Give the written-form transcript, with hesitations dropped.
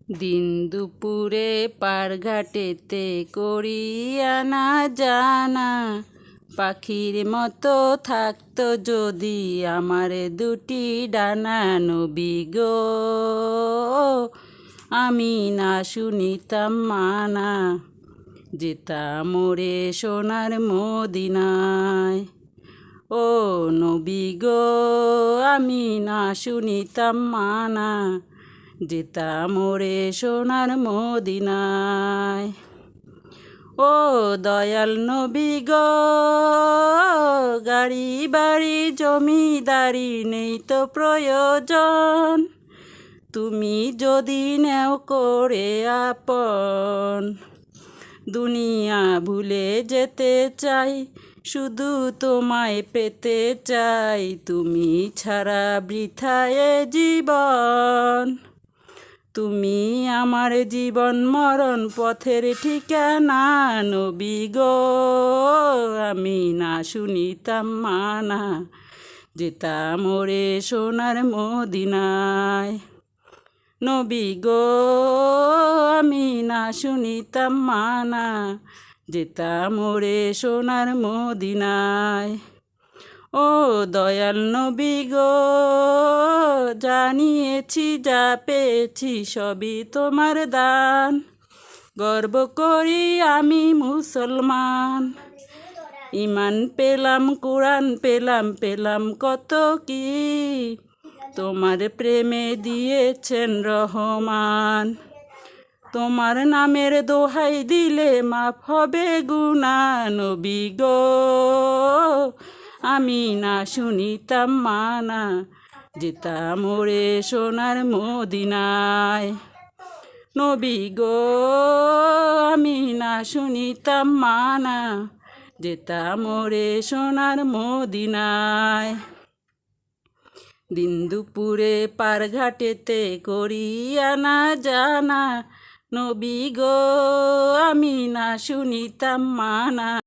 দিন দুপুরে পারঘাটেতে করিয়া না জানা, পাখির মতো থাকতো যদি আমার দুটি ডানা। নবী গো আমি না শুনিতাম মানা, যেতাম মোরে সোনার মদিনায়। ও নবী গো আমি না শুনিতাম মানা, যেতাম মোরে সোনার মদিনায়। ও দয়াল নবী গো গাড়ি বাড়ি জমিদারি নেই তো প্রয়োজন, তুমি যদি নেও করে আপন। দুনিয়া ভুলে যেতে চাই, শুধু তোমায় পেতে চাই, তুমি ছাড়া বৃথায় জীবন। তুমি আমার জীবন মরণ পথের ঠিকানা। নবী গো আমি না শুনিতাম মানা, যেতাম মোরে সোনার মদিনায়। নবী গো আমি না শুনিতাম মানা, যেতাম মোরে সোনার মদিনায়। ও দয়াল নবী গো জানিয়েছি যা পেয়েছি সবই তোমার দান, গর্ব করি আমি মুসলমান। ঈমান পেলাম কোরআন পেলাম, পেলাম কত কি, তোমার প্রেমে দিয়েছেন রহমান। তোমার নামের দোহাই দিলে মাফ হবে গুনাহ। নবী গো আমি না শুনিতাম মানা, যেতাম মোরে সোনার মদিনায়। নবী গো আমি না শুনিতাম মানা, যেতাম মোরে সোনার মদিনায়। দিন দুপুরে পারঘাটেতে করিয়া না জানা, নবী গো আমি না শুনিতাম মানা।